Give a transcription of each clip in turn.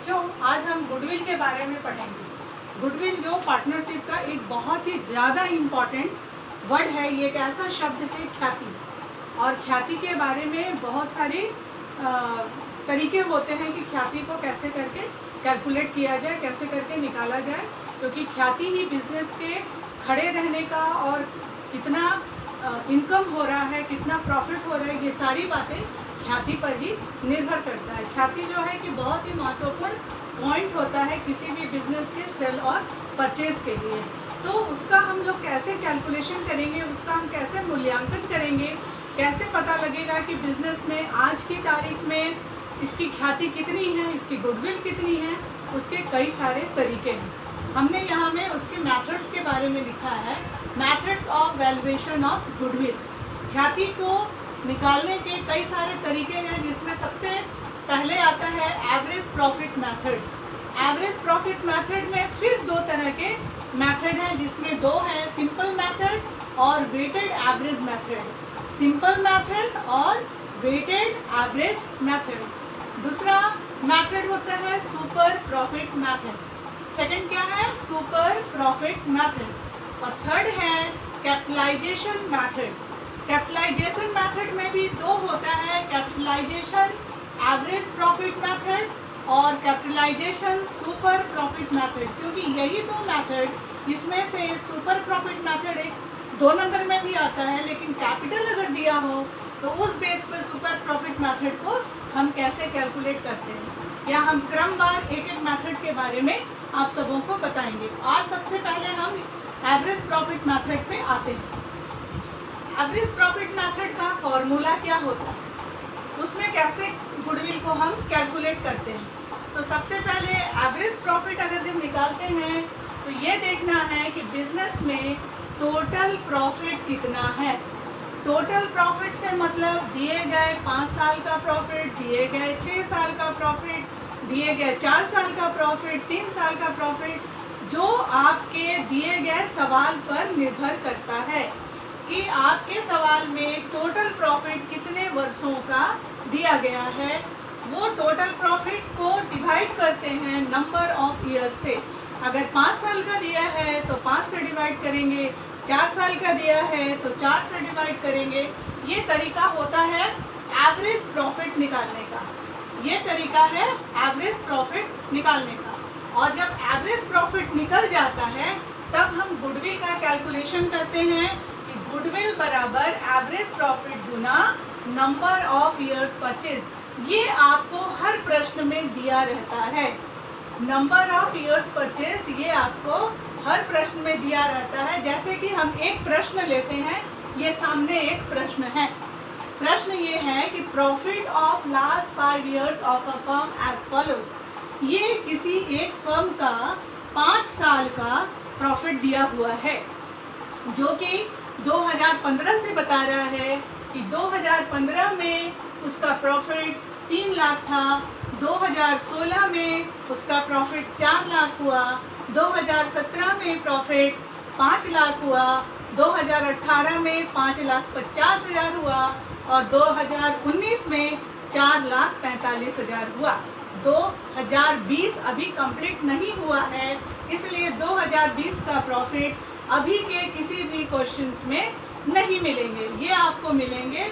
बच्चों, आज हम गुडविल के बारे में पढ़ेंगे। गुडविल जो पार्टनरशिप का एक बहुत ही ज़्यादा इम्पॉर्टेंट वर्ड है। ये एक ऐसा शब्द है ख्याति, और ख्याति के बारे में बहुत सारे तरीके होते हैं कि ख्याति को कैसे करके कैलकुलेट किया जाए, कैसे करके निकाला जाए, क्योंकि ख्याति ही बिजनेस के खड़े रहने का और कितना इनकम हो रहा है, कितना प्रॉफिट हो रहा है, ये सारी बातें ख्याति पर ही निर्भर करता है। ख्याति जो है कि बहुत ही महत्वपूर्ण पॉइंट होता है किसी भी बिजनेस के सेल और परचेज के लिए। तो उसका हम लोग कैसे कैलकुलेशन करेंगे, उसका हम कैसे मूल्यांकन करेंगे, कैसे पता लगेगा कि बिजनेस में आज की तारीख में इसकी ख्याति कितनी है, इसकी गुडविल कितनी है, उसके कई सारे तरीके हैं। हमने यहाँ में उसके मैथड्स के बारे में लिखा है, methods of valuation of goodwill. ख्याति को निकालने के कई सारे तरीके हैं, जिसमें सबसे पहले आता है average profit method. Average profit method में फिर दो तरह के मेथड हैं, जिसमें दो हैं, सिंपल मेथड और weighted average method. Simple method और वेटेड एवरेज मेथड। दूसरा मेथड होता है सुपर प्रॉफिट मेथड। सेकंड क्या है? Super profit method. और थर्ड है कैपिटलाइजेशन मेथड। कैपिटलाइजेशन मेथड में भी दो होता है, कैपिटलाइजेशन एवरेज प्रॉफिट मेथड और कैपिटलाइजेशन सुपर प्रॉफिट मेथड। क्योंकि यही दो मेथड, इसमें से सुपर प्रॉफिट मेथड एक 2 नंबर में भी आता है, लेकिन कैपिटल अगर दिया हो तो उस बेस पर सुपर प्रॉफिट मेथड को हम कैसे कैलकुलेट करते हैं, या हम क्रमवार एक एक मेथड के बारे में आप सबों को बताएंगे। आज सबसे पहले हम एवरेज प्रॉफिट मेथड पे आते हैं। एवरेज प्रॉफिट मेथड का फॉर्मूला क्या होता है, उसमें कैसे गुडविल को हम कैलकुलेट करते हैं। तो सबसे पहले एवरेज प्रॉफिट अगर जब निकालते हैं तो ये देखना है कि बिजनेस में टोटल प्रॉफिट कितना है। टोटल प्रॉफिट से मतलब दिए गए 5 साल का प्रॉफिट, दिए गए 6 साल का प्रॉफिट, दिए गए 4 साल का प्रॉफिट, 3 साल का प्रॉफिट, जो आपके दिए गए सवाल पर निर्भर करता है कि आपके सवाल में टोटल प्रॉफिट कितने वर्षों का दिया गया है। वो टोटल प्रॉफिट को डिवाइड करते हैं नंबर ऑफ ईयर से। अगर 5 साल का दिया है तो 5 से डिवाइड करेंगे, 4 साल का दिया है तो 4 से डिवाइड करेंगे। ये तरीका होता है एवरेज प्रॉफिट निकालने का। ये तरीका है एवरेज प्रॉफिट निकालने का। और जब एवरेज प्रॉफिट निकल जाता है तब हम गुडविल का कैलकुलेशन करते हैं कि गुडविल बराबर average profit Guna number of years purchase. ये आपको हर प्रश्न में दिया रहता है। नंबर ऑफ ईयर्स परचेज ये आपको हर प्रश्न में दिया रहता है। जैसे कि हम एक प्रश्न लेते हैं, ये सामने एक प्रश्न है। प्रश्न ये है कि profit of last 5 years of a firm as follows. ये किसी एक फर्म का 5 साल का प्रॉफिट दिया हुआ है, जो कि 2015 से बता रहा है कि 2015 में उसका प्रॉफिट 3 लाख था, 2016 में उसका प्रॉफिट 4 लाख हुआ, 2017 में प्रॉफिट 5 लाख हुआ, 2018 में 5,50,000 हुआ और 2019 में 4,45,000 हुआ। 2020 अभी कंप्लीट नहीं हुआ है, इसलिए 2020 का प्रॉफिट अभी के किसी भी क्वेश्चंस में नहीं मिलेंगे। ये आपको मिलेंगे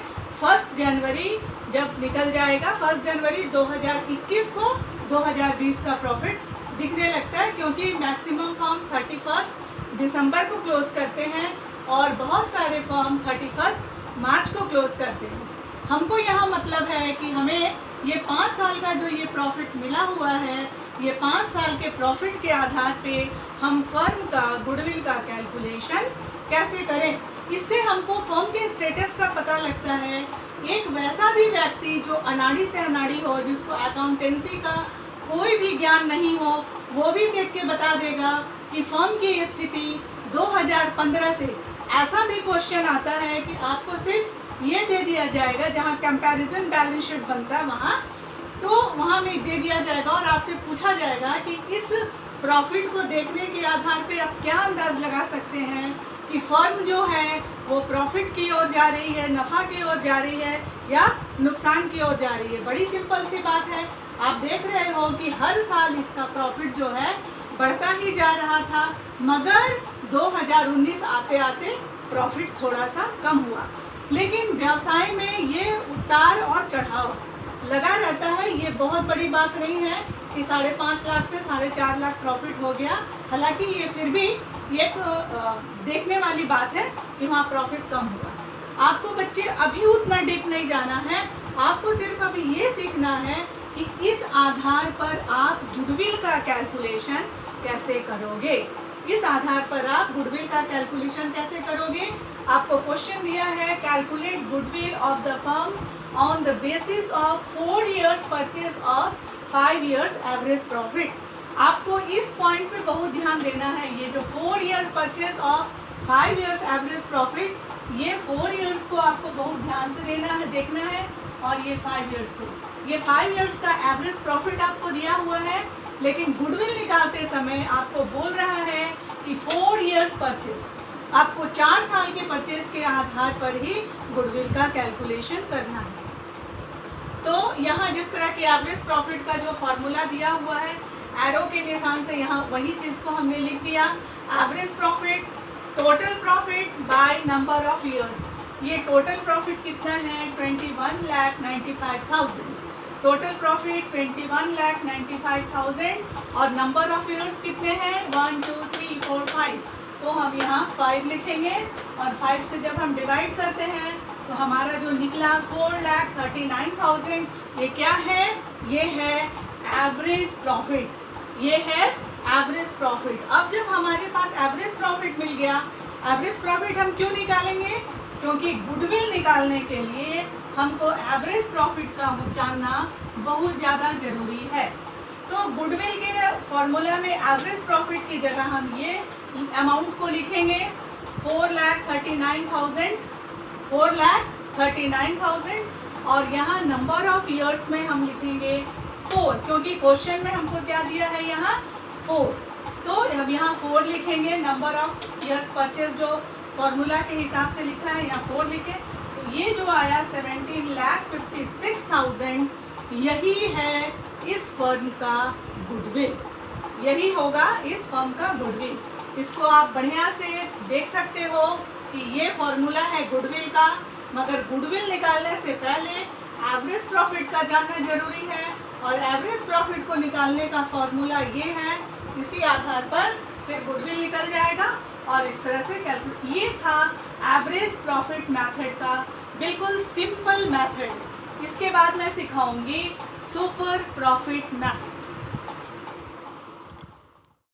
1 जनवरी जब निकल जाएगा। 1 जनवरी 2021 को 2020 का प्रॉफिट दिखने लगता है, क्योंकि मैक्सिमम फर्म 31 दिसंबर को क्लोज करते हैं और बहुत सारे फर्म 31 मार्च को क्लोज करते हैं। हमको यहाँ मतलब है कि हमें ये 5 साल का जो ये प्रॉफिट मिला हुआ है, ये 5 साल के प्रॉफिट के आधार पे हम फर्म का गुडविल का कैलकुलेशन कैसे करें। इससे हमको फर्म के स्टेटस का पता लगता है। एक वैसा भी व्यक्ति जो अनाड़ी से अनाड़ी हो, जिसको अकाउंटेंसी का कोई भी ज्ञान नहीं हो, वो भी देख के बता देगा कि फर्म की स्थिति 2015 से। ऐसा भी क्वेश्चन आता है कि आपको सिर्फ ये दे दिया जाएगा, जहाँ कंपैरिजन बैलेंस शीट बनता है वहाँ में दे दिया जाएगा और आपसे पूछा जाएगा कि इस प्रॉफिट को देखने के आधार पे आप क्या अंदाज लगा सकते हैं कि फर्म जो है वो प्रॉफिट की ओर जा रही है, नफ़ा की ओर जा रही है या नुकसान की ओर जा रही है। बड़ी सिंपल सी बात है, आप देख रहे हो कि हर साल इसका प्रॉफिट जो है बढ़ता ही जा रहा था, मगर 2019 आते आते प्रॉफिट थोड़ा सा कम हुआ। लेकिन व्यवसाय में ये उतार और चढ़ाव लगा रहता है। ये बहुत बड़ी बात नहीं है कि 5.5 लाख से 4.5 लाख प्रॉफिट हो गया। हालांकि ये फिर भी एक देखने वाली बात है कि वहाँ प्रॉफिट कम हुआ। आपको बच्चे अभी उतना डीप नहीं जाना है, आपको सिर्फ अभी ये सीखना है कि इस आधार पर आप गुडविल का कैलकुलेशन कैसे करोगे। इस आधार पर आप गुडविल का कैलकुलेशन कैसे करोगे। आपको क्वेश्चन दिया है, calculate goodwill of the firm on the basis of 4 years purchase of 5 years average profit. आपको इस पॉइंट पे बहुत ध्यान देना है। ये जो 4 years purchase of 5 years average profit, ये 4 years को आपको बहुत ध्यान से देना है, देखना है। और ये 5 years को, ये 5 years का एवरेज प्रॉफिट आपको दिया हुआ है, लेकिन गुडविल निकालते समय आपको बोल रहा है कि 4 years परचेज, आपको 4 साल के परचेज के आधार पर ही गुडविल का कैलकुलेशन करना है। तो यहाँ जिस तरह की एवरेज प्रॉफिट का जो फॉर्मूला दिया हुआ है, एरो के निशान से यहाँ वही चीज़ को हमने लिख दिया। Average profit, total profit by number of years. ये टोटल प्रॉफिट कितना है, 21,95,000। टोटल प्रॉफिट 21,95,000 और नंबर ऑफ ईयर्स कितने हैं, 1 2 3 4 5। तो हम यहाँ 5 लिखेंगे और 5 से जब हम डिवाइड करते हैं तो हमारा जो निकला 4,39,000। ये क्या है, ये है एवरेज प्रॉफिट, ये है एवरेज प्रॉफिट। अब जब हमारे पास एवरेज प्रॉफिट मिल गया, एवरेज प्रॉफिट हम क्यों निकालेंगे, क्योंकि गुडविल निकालने के लिए हमको एवरेज प्रॉफिट का जानना बहुत ज़्यादा ज़रूरी है। तो गुडविल के फॉर्मूला में एवरेज प्रॉफिट की जगह हम ये अमाउंट को लिखेंगे 4,39,000, 4,39,000। और यहाँ नंबर ऑफ ईयर्स में हम लिखेंगे 4, क्योंकि क्वेश्चन में हमको क्या दिया है यहाँ 4। तो हम यहाँ 4 लिखेंगे। नंबर ऑफ ईयर्स परचेज जो फॉर्मूला के हिसाब से लिखा है, यहाँ 4 लिखे। तो ये जो आया 17,56,000, यही है इस फर्म का गुडविल, यही होगा इस फर्म का गुडविल। इसको आप बढ़िया से देख सकते हो कि ये फॉर्मूला है गुडविल का, मगर गुडविल निकालने से पहले एवरेज प्रॉफिट का जानना जरूरी है। और एवरेज प्रॉफिट को निकालने का फॉर्मूला ये है, इसी आधार पर फिर गुडविल निकल जाएगा और इस तरह से कैलकुलेट। ये था एवरेज प्रॉफिट मेथड का बिल्कुल सिंपल मेथड। इसके बाद मैं सिखाऊंगी सुपर प्रॉफिट मेथड।